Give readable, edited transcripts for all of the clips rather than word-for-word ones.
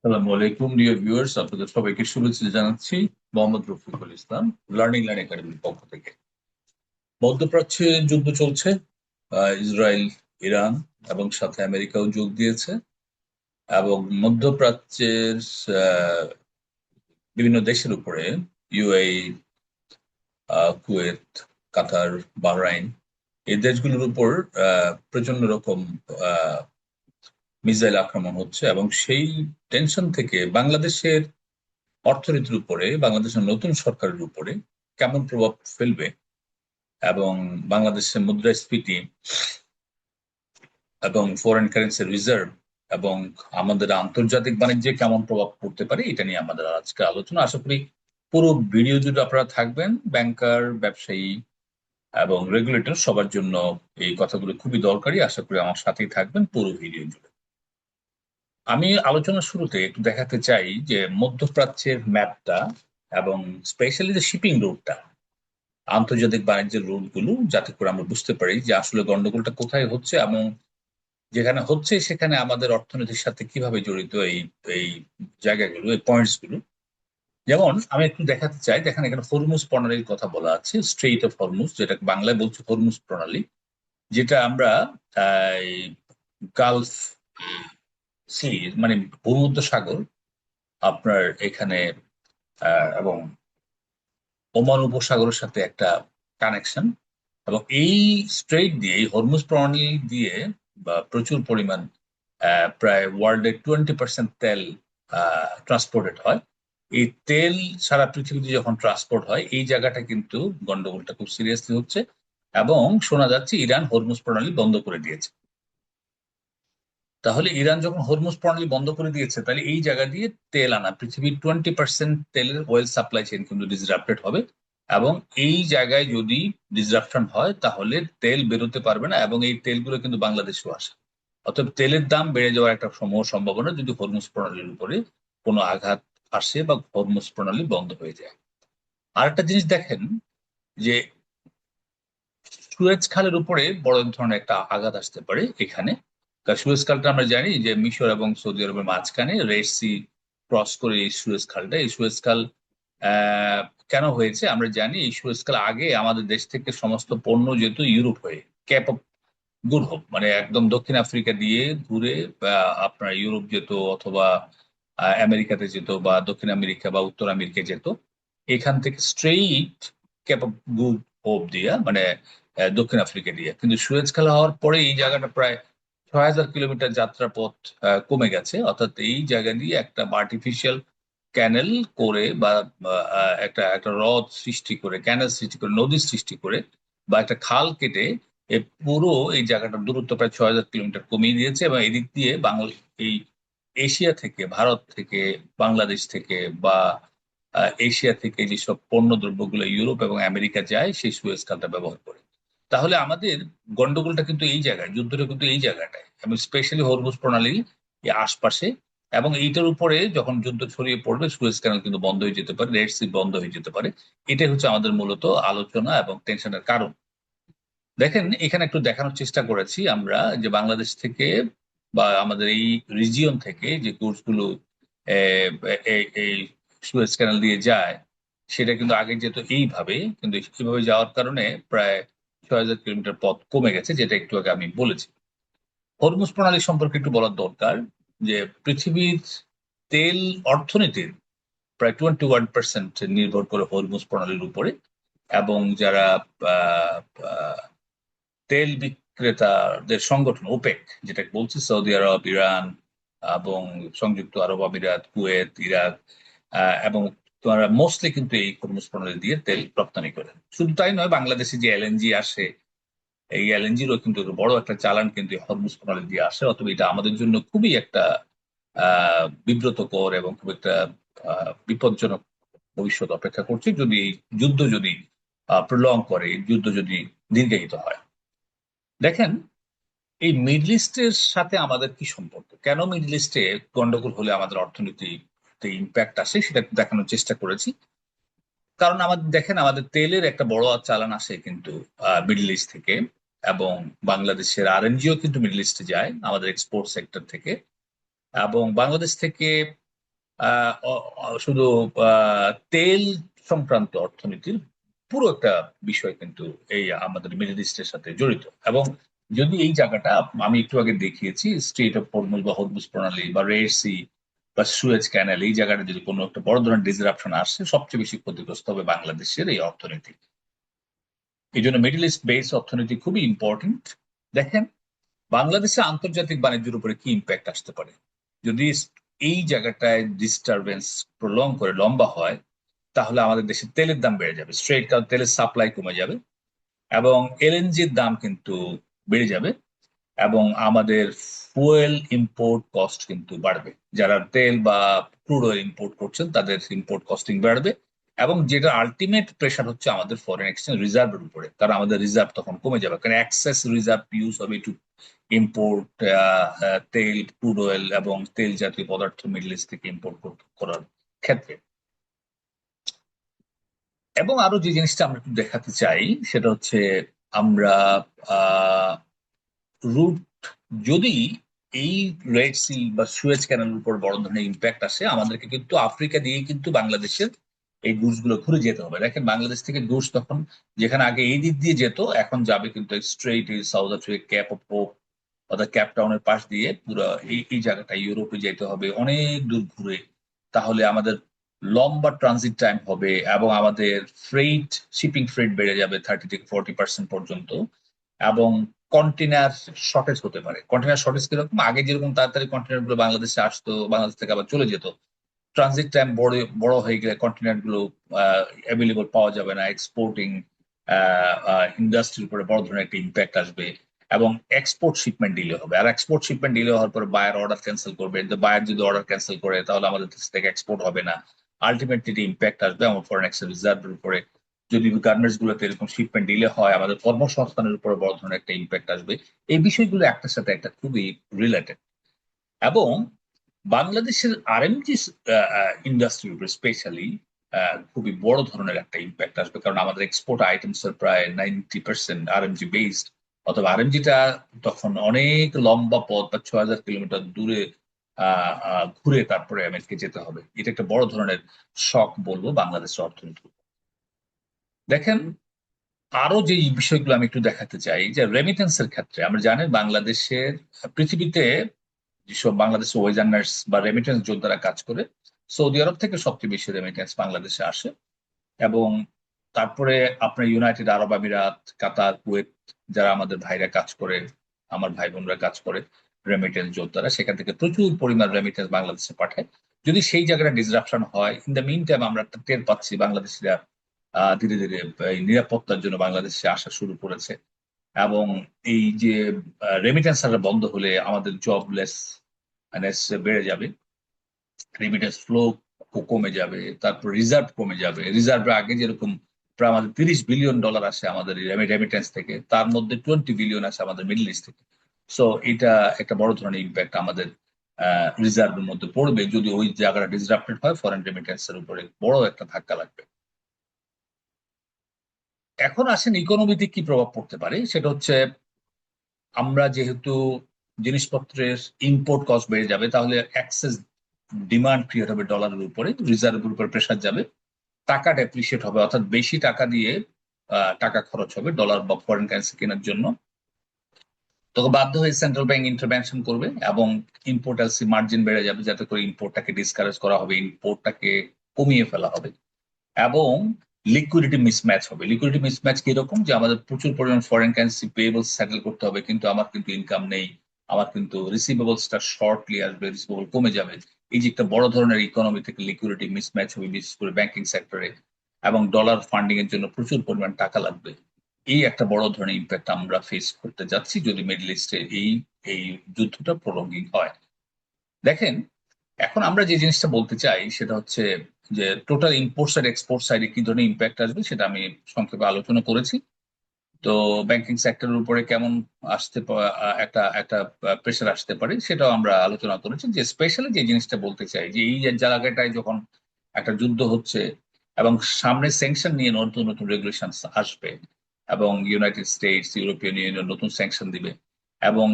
আসসালামু আলাইকুম dear viewers, আপনাদের সবাইকে শুভেচ্ছা জানাচ্ছি। মোহাম্মদ রফিকুল ইসলাম, লার্নিং লার্ন একাডেমির পক্ষ থেকে। মধ্যপ্রাচ্যে যুদ্ধ চলছে। ইসরায়েল, ইরান এবং সাথে আমেরিকাও যোগ দিয়েছে। এবং মধ্যপ্রাচ্যের আহ, বিভিন্ন দেশের উপরে ইউএই, কুয়েত, কাতার, বাহরাইন, এই দেশগুলোর উপর প্রচন্ড রকম মিসাইল আক্রমণ হচ্ছে। এবং সেই টেনশন থেকে বাংলাদেশের অর্থনীতির উপরে, বাংলাদেশের নতুন সরকারের উপরে কেমন প্রভাব ফেলবে, এবং বাংলাদেশের মুদ্রাস্ফীতি এবং ফরেন কারেন্সি রিজার্ভ এবং আমাদের আন্তর্জাতিক বাণিজ্যে কেমন প্রভাব পড়তে পারে, এটা নিয়ে আমাদের আজকে আলোচনা। আশা করি পুরো ভিডিও জুড়ে আপনারা থাকবেন। ব্যাংকার, ব্যবসায়ী এবং রেগুলেটর সবার জন্য এই কথাগুলো খুবই দরকারি। আশা করি আমার সাথেই থাকবেন পুরো ভিডিও জুড়ে। আমি আলোচনার শুরুতে একটু দেখাতে চাই যে মধ্যপ্রাচ্যের ম্যাপটা এবং স্পেশালি যে শিপিং রুটটা, আন্তর্জাতিক বাণিজ্যের রুট গুলো, যাতে করে আমরা বুঝতে পারি যে আসলে গন্ডগোলটা কোথায় হচ্ছে এবং যেখানে হচ্ছে সেখানে আমাদের অর্থনীতির সাথে কিভাবে জড়িত এই এই জায়গাগুলো, এই পয়েন্টস গুলো। যেমন আমি একটু দেখাতে চাই, দেখেন এখানে হরমুজ প্রণালীর কথা বলা আছে, স্ট্রেইট অফ হরমুজ, যেটা বাংলায় বলছে হরমুজ প্রণালী, যেটা আমরা গালফ সি, মানে ভূমধ্য সাগর, আপনার এখানে এবং ওমান উপসাগরের সাথে একটা কানেকশন। এবং এই স্ট্রেইট দিয়ে, এই হরমুজ প্রণালী দিয়ে বা প্রচুর পরিমাণ প্রায় ওয়ার্ল্ডের 20% তেল ট্রান্সপোর্টেড হয়। এই তেল সারা পৃথিবীতে যখন ট্রান্সপোর্ট হয়, এই জায়গাটা কিন্তু গন্ডগোলটা খুব সিরিয়াসলি হচ্ছে। এবং শোনা যাচ্ছে ইরান হরমুজ প্রণালী বন্ধ করে দিয়েছে। তাহলে ইরান যখন হরমুজ প্রণালী বন্ধ করে দিয়েছে, তাহলে এই জায়গা দিয়ে তেল আনা, পৃথিবীর 20% তেলের ওয়েল সাপ্লাই চেইন কিন্তু ডিসরাপ্টেড হবে। এবং এই জায়গায় যদি ডিসরাপশন হয়, তাহলে তেল বেরোতে পারবে না, এবং এই তেলগুলো কিন্তু বাংলাদেশেও আসে। অতএব তেলের দাম বেড়ে যাওয়ার একটা সমূহ সম্ভাবনা, যদি হরমুজ প্রণালীর উপরে কোনো আঘাত আসে বা হরমুজ প্রণালী বন্ধ হয়ে যায়। আর একটা জিনিস দেখেন যে সুয়েজ খালের উপরে বড় ধরনের একটা আঘাত আসতে পারে এখানে। কারণ সুয়েজ খালটা আমরা জানি যে মিশর এবং সৌদি আরবের মাঝখানে রেড সি ক্রস করে এই সুয়েজ খালটা, এই সুয়েজ খাল আহ কেন হয়েছে আমরা জানি। এই সুয়েজ খাল আগে আমাদের দেশ থেকে সমস্ত পণ্য যেত ইউরোপ হয়ে, ক্যাপ অফ গুড হোপ, মানে একদম দক্ষিণ আফ্রিকা দিয়ে ঘুরে আপনার ইউরোপ যেত, অথবা আমেরিকাতে যেত, বা দক্ষিণ আমেরিকা বা উত্তর আমেরিকা যেত। এখান থেকে straight cape of good hope দিয়া, মানে দক্ষিণ আফ্রিকা দিয়ে। কিন্তু সুয়েজ খাল হওয়ার পরে এই জায়গাটা প্রায় 6,000 কিলোমিটার যাত্রা পথ কমে গেছে। অর্থাৎ এই জায়গা দিয়ে একটা আর্টিফিশিয়াল ক্যানেল করে বা একটা একটা হ্রদ সৃষ্টি করে, ক্যানেল সৃষ্টি করে, নদী সৃষ্টি করে, বা একটা খাল কেটে পুরো এই জায়গাটার দূরত্ব প্রায় 6,000 কিলোমিটার কমিয়ে দিয়েছে। এবং এদিক দিয়ে বাংলা, এই এশিয়া থেকে, ভারত থেকে, বাংলাদেশ থেকে, বা এশিয়া থেকে যেসব পণ্য দ্রব্যগুলো ইউরোপ এবং আমেরিকা যায়, সেই সুয়েজ খালটা ব্যবহার করে। তাহলে আমাদের গন্ডগোলটা কিন্তু এই জায়গায়, যুদ্ধটা কিন্তু এই জায়গাটায়, এবং স্পেশালি হরমুজ প্রণালীর এই আশপাশে। এবং এইটার উপরে যখন যুদ্ধ ছড়িয়ে পড়বে, সুয়েজ ক্যানাল কিন্তু বন্ধ হয়ে যেতে পারে, রেড সি বন্ধ হয়ে যেতে পারে। এটাই হচ্ছে আমাদের মূলত আলোচনা এবং টেনশনের কারণ। দেখেন এখানে একটু দেখানোর চেষ্টা করেছি আমরা যে বাংলাদেশ থেকে বা আমাদের এই রিজিয়ন থেকে যে কোর্স গুলো এই সুয়েজ ক্যানাল দিয়ে যায়, সেটা কিন্তু আগে যেত এইভাবে, কিন্তু এইভাবে যাওয়ার কারণে প্রায় 6,000 কিলোমিটার পথ কমে গেছে, যেটা একটু আগে আমি বলেছি। হরমুজ প্রণালী সম্পর্কে একটু বলার দরকার যে পৃথিবীর তেল অর্থনীতির প্রায় 21% নির্ভর করে হরমুজ প্রণালীর উপরে। এবং যারা আহ, আহ, তেল বিক্রেতাদের সংগঠন ওপেক, যেটা বলছে সৌদি আরব, ইরান এবং সংযুক্ত আরব আমিরাত, কুয়েত, ইরাক, এবং তোমার মোস্টলি কিন্তু এই হরমুজ প্রণালী দিয়ে তেল রপ্তানি করে। শুধু তাই নয়, বাংলাদেশে যে এলএনজি আসে, এই এলএনজিরও কিন্তু বড় একটা চালান কিন্তু এই হরমুজ প্রণালী দিয়ে আসে। অথবা এটা আমাদের জন্য খুবই একটা বিব্রতকর এবং খুব একটা বিপজ্জনক ভবিষ্যৎ অপেক্ষা করছে, যদি এই যুদ্ধ যদি প্রলং করে, এই যুদ্ধ যদি দীর্ঘায়িত হয়। দেখেন এই মিডল ইস্টের সাথে আমাদের কি সম্পর্ক, কেন মিডল ইস্টে গন্ডগোল হলে আমাদের অর্থনীতিতে ইম্প্যাক্ট আসে, সেটা একটু দেখানোর চেষ্টা করেছি। কারণ আমাদের দেখেন, আমাদের তেলের একটা বড় চালান আসে কিন্তু মিডল ইস্ট থেকে। এবং বাংলাদেশের আরএনজিও কিন্তু মিডল ইস্টে যায় আমাদের এক্সপোর্ট সেক্টর থেকে। এবং বাংলাদেশ থেকে শুধু তেল সংক্রান্ত অর্থনীতির পুরো একটা বিষয় কিন্তু এই আমাদের মিডল ইস্টের সাথে জড়িত। এবং যদি এই জায়গাটা আমি একটু আগে দেখিয়েছি, স্ট্রেট অফ হরমুজ বা হরমুজ প্রণালী বা রেড সি বা সুয়েজ ক্যানাল, এই জায়গাটা যদি কোনো একটা বড় ধরনের ডিসরাপশন আসে, সবচেয়ে বেশি ক্ষতিগ্রস্ত হবে বাংলাদেশের এই অর্থনীতি। এই জন্য মিডল ইস্ট বেস অর্থনীতি খুবই ইম্পর্টেন্ট। দেখেন, বাংলাদেশের আন্তর্জাতিক বাণিজ্যের উপরে কি ইম্প্যাক্ট আসতে পারে যদি এই জায়গাটায় ডিস্টারবেন্স প্রলং করে লম্বা হয়। তাহলে আমাদের দেশে তেলের দাম বেড়ে যাবে স্ট্রেট, কারণ তেলের সাপ্লাই কমে যাবে এবং এলএনজির দাম কিন্তু বেড়ে যাবে এবং আমাদের ফুয়েল ইম্পোর্ট কস্ট কিন্তু বাড়বে। যারা তেল বা ক্রুড অয়েল ইম্পোর্ট করছেন তাদের ইম্পোর্ট কস্টিং বাড়বে। এবং যেটা আলটিমেট প্রেশার হচ্ছে আমাদের ফরেন এক্সচেঞ্জ রিজার্ভের উপরে, কারণ আমাদের রিজার্ভ তখন কমে যাবে, কারণ এক্সেস রিজার্ভ ইউজ হবে টু ইম্পোর্ট তেল, ক্রুড অয়েল এবং তেল জাতীয় পদার্থ মিডল ইস্ট থেকে ইম্পোর্ট করার ক্ষেত্রে। এবং আরো যে জিনিসটা আমরা একটু দেখাতে চাই সেটা হচ্ছে আমরা রুট, যদি এই রেড সি বা সুয়েজ ক্যানেলের উপর বড় ধরনের ইম্প্যাক্ট আসে, আমাদেরকে কিন্তু আফ্রিকা দিয়ে কিন্তু বাংলাদেশের এই গুডস গুলো ঘুরে যেতে হবে। দেখেন, বাংলাদেশ থেকে গুডস তখন যেখানে আগে এই দিক দিয়ে যেত, এখন যাবে কিন্তু straight South Africa, cape of hope অর্থাৎ ক্যাপ টাউনের পাশ দিয়ে পুরো এই জায়গাটা ইউরোপে যেতে হবে অনেক দূর ঘুরে। তাহলে আমাদের লম্বা ট্রানজিট টাইম হবে এবং আমাদের ফ্রেট, শিপিং ফ্রেট বেড়ে যাবে 30 থেকে 40% পর্যন্ত। এবং কন্টেনার শর্টেজ হতে পারে। কন্টেনার শর্টেজ কিরকম, আগে যেরকম তাড়াতাড়ি কন্টেনার গুলো বাংলাদেশে আসতো, বাংলাদেশ থেকে আবার চলে যেত, ট্রানজিট টাইম বড় বড় হয়ে গেলে কন্টেনার গুলো অ্যাভেলেবল পাওয়া যাবে না, এক্সপোর্টিং ইন্ডাস্ট্রির উপরে বড় ধরনের একটা ইম্প্যাক্ট আসবে এবং এক্সপোর্ট শিপমেন্ট ডিলে হবে। আর এক্সপোর্ট শিপমেন্ট ডিলে হওয়ার পরে বায়ার অর্ডার ক্যান্সেল করবে, বায়ার যদি অর্ডার ক্যান্সেল করে তাহলে আমাদের দেশ থেকে এক্সপোর্ট হবে না। আলটিমেটলি ইম্প্যাক্ট আসবে আমার ফরেন এক্সচেঞ্জ রিজার্ভের উপরে। যদি গার্মেন্টস গুলোতে এরকম শিপমেন্ট ডিলে হয়, আমাদের কর্মসংস্থানের উপরে বড় ধরনের একটা ইম্প্যাক্ট আসবে। এই বিষয়গুলো একটার সাথে একটা খুবই রিলেটেড। এবং বাংলাদেশের আরএমজি ইন্ডাস্ট্রির উপরে স্পেশালি খুবই বড় ধরনের একটা ইম্প্যাক্ট আসবে, কারণ আমাদের এক্সপোর্ট আইটেমস এর প্রায় 90% আরএমজি বেসড। অথবা আরএমজিটা তখন অনেক লম্বা পথ বা 6,000 কিলোমিটার দূরে ঘুরে তারপরে আমেরিকা যেতে হবে। এটা একটা বড় ধরনের শক বলবো বাংলাদেশের অর্থনীতি। দেখেন, আরো যে বিষয়গুলো আমি একটু দেখাতে চাই, যে রেমিটেন্সের ক্ষেত্রে আমরা জানি বাংলাদেশের, পৃথিবীতে যেসব বাংলাদেশের ওয়েজার্নার্স বা রেমিটেন্স যোদ্ধারা কাজ করে, সৌদি আরব থেকে সবচেয়ে বেশি রেমিটেন্স বাংলাদেশে আসে। এবং তারপরে আপনার ইউনাইটেড আরব আমিরাত, কাতার, কুয়েত, যারা আমাদের ভাইরা কাজ করে, আমার ভাই বোনরা কাজ করে, রেমিটেন্স যোদ্ধারা সেখান থেকে প্রচুর পরিমাণ রেমিটেন্স বাংলাদেশে পাঠায়। যদি সেই জায়গাটা ডিসরাপশন হয়, ইন দ্য মিন টাইম আমরা একটা টের পাচ্ছি বাংলাদেশিরা ধীরে ধীরে এই নিরাপত্তার জন্য বাংলাদেশে আসা শুরু করেছে। এবং এই যে রেমিটেন্স বন্ধ হলে আমাদের জবলেস বেড়ে যাবে, রেমিটেন্স ফ্লো কমে যাবে, তারপর রিজার্ভ কমে যাবে। রিজার্ভ আগে যেরকম প্রায় আমাদের $30 বিলিয়ন আসে আমাদের রেমিটেন্স থেকে, তার মধ্যে 20 বিলিয়ন আসে আমাদের মিডল ইস্ট থেকে। সো এটা একটা বড় ধরনের ইম্প্যাক্ট আমাদের রিজার্ভের মধ্যে পড়বে। যদি ওই জায়গাটা ডিসরাপ্টেড হয়, ফরেন রেমিটেন্স এর উপরে বড় একটা ধাক্কা লাগবে। এখন আসেন ইকোনমিতে কি প্রভাব পড়তে পারে, সেটা হচ্ছে আমরা যেহেতু জিনিসপত্রের ইম্পোর্ট কস্ট বেড়ে যাবে, তাহলে অ্যাক্সেস ডিমান্ড ক্রিয়েট হবে ডলারের উপরে, রিজার্ভের উপর প্রেশার যাবে, টাকা ডেপ্রিসিয়েট হবে, অর্থাৎ বেশি টাকা দিয়ে টাকা খরচ হবে ডলার বা ফরেন কারেন্সি কেনার জন্য। তখন বাধ্য হয়ে সেন্ট্রাল ব্যাংক ইন্টারভেনশন করবে এবং ইম্পোর্ট এলসি মার্জিন বেড়ে যাবে, যাতে করে ইম্পোর্টটাকে ডিসকারেজ করা হবে, ইম্পোর্টটাকে কমিয়ে ফেলা হবে। এবং লিকুইডিটি মিসম্যাচ হবে। লিকুইডিটি মিসম্যাচ কিরকম, যে আমাদের প্রচুর পরিমাণ ফরেন কারেন্সি পেয়েবলস সেটেল করতে হবে, কিন্তু আমার কিন্তু ইনকাম নেই, আমার কিন্তু রিসিভেবলসটা শর্টলি আসবে, রিসিভেবল কমে যাবে। এই যে একটা বড় ধরনের ইকোনমি থেকে লিকুইডিটি মিসম্যাচ হবে, বিশেষ করে ব্যাংকিং সেক্টরে। এবং ডলার ফান্ডিং এর জন্য প্রচুর পরিমাণ টাকা লাগবে। এই একটা বড় ধরনের ইম্প্যাক্ট আমরা ফেস করতে যাচ্ছি যদি মিডল ইস্টে এই এই যুদ্ধটা প্রলঙ্গিং হয়। দেখেন, এখন আমরা যে জিনিসটা বলতে চাই সেটা হচ্ছে যে টোটাল ইম্পোর্টস আর এক্সপোর্ট সাইডে কি ধরনের ইম্প্যাক্ট আসবে সেটা আমি সংক্ষেপে আলোচনা করেছি। তো ব্যাংকিং সেক্টরের উপরে কেমন একটা একটা প্রেশার আসতে পারে সেটাও আমরা আলোচনা করেছি। যে স্পেশালি যে জিনিসটা বলতে চাই, যে এই যে জায়গাটায় যখন একটা যুদ্ধ হচ্ছে এবং সামনে স্যাংশন নিয়ে নতুন নতুন রেগুলেশন আসবে এবং ইউনাইটেড স্টেটস, ইউরোপিয়ান ইউনিয়ন নতুন স্যাংশন দিবে এবং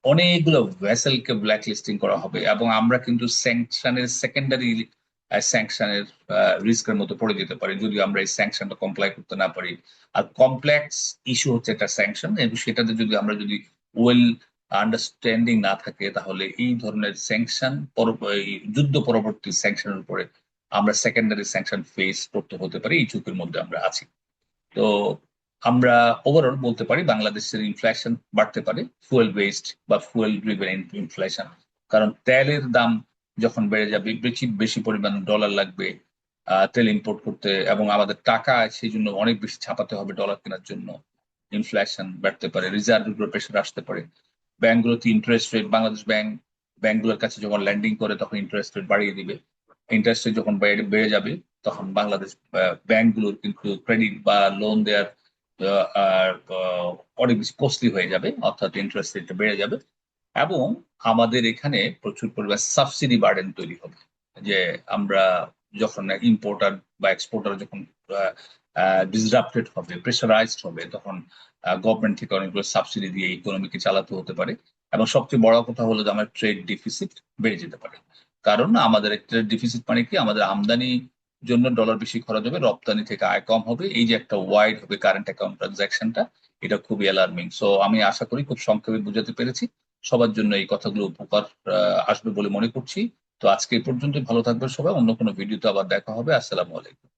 অনেকগুলো ভেসেলকে ব্ল্যাক লিস্টিং করা হবে, এবং আমরা কিন্তু স্যাংশনের সেকেন্ডারি স্যাংশনের রিস্কের মতো পড়ে যেতে পারি যদি আমরা এই স্যাংশনটা কমপ্লাই করতে না পারি। আর কমপ্লেক্স ইস্যু হচ্ছে একটা স্যাংশন, এবং সেটাতে যদি আমরা যদি ওয়েল আন্ডারস্ট্যান্ডিং না থাকে, তাহলে এই ধরনের স্যাংশন যুদ্ধ পরবর্তী স্যাংশনের উপরে আমরা সেকেন্ডারি স্যাংশন ফেস করতে হতে পারি, এই ঝুঁকির মধ্যে আমরা আছি। তো আমরা ওভারঅল বলতে পারি বাংলাদেশের ইনফ্লেশন বাড়তে পারে, ফুয়েল বেসড বা ফুয়েল ড্রিভেন ইনফ্লেশন। কারণ তেলের দাম যখন বেড়ে যাবে, বেশি বেশি পরিমাণ ডলার লাগবে তেল ইম্পোর্ট করতে, এবং আমাদের টাকা সেই জন্য অনেক বেশি ছাপাতে হবে ডলার কেনার জন্য। ইনফ্লেশন বাড়তে পারে, রিজার্ভের উপর প্রেশার আসতে পারে। ব্যাংকগুলোতে ইন্টারেস্ট রেট, বাংলাদেশ ব্যাংকগুলোর কাছে যখন ল্যান্ডিং করে তখন ইন্টারেস্ট রেট বাড়িয়ে দিবে। ইন্টারেস্ট রেট যখন বেড়ে যাবে, তখন বাংলাদেশ ব্যাংকগুলোর কিন্তু ক্রেডিট বা লোন দেওয়ার অনেক বেশি কস্টলি হয়ে যাবে, অর্থাৎ ইন্টারেস্ট রেটটা বেড়ে যাবে। এবং আমাদের এখানে প্রচুর পরিমাণ সাবসিডি বার্ডেন তৈরি হবে, যে আমরা যখন ইম্পোর্টার বা এক্সপোর্টার যখন ডিসরাপ্টেড হবে, প্রেশারাইজড হবে, তখন গভর্নমেন্ট থেকে অনেকগুলো সাবসিডি দিয়ে ইকোনমিকে চালাতে হতে পারে। এবং সবচেয়ে বড় কথা হলো যে আমার ট্রেড ডিফিসিট বেড়ে যেতে পারে। কারণ আমাদের ট্রেড ডিফিসিট মানে কি, আমাদের আমদানি জন্য ডলার বেশি খরচ হবে, রপ্তানি থেকে আয় কম হবে, এই যে একটা ওয়াইড হবে কারেন্ট অ্যাকাউন্ট ট্রানজাকশনটা, এটা খুবই অ্যালার্মিং। সো আমি আশা করি খুব সংক্ষেপে বুঝাতে পেরেছি। সবার জন্য এই কথাগুলো উপকার আসবে বলে মনে করছি। তো আজকে এই পর্যন্তই, ভালো থাকবে সবাই, অন্য কোনো ভিডিওতে আবার দেখা হবে। আসসালামু আলাইকুম।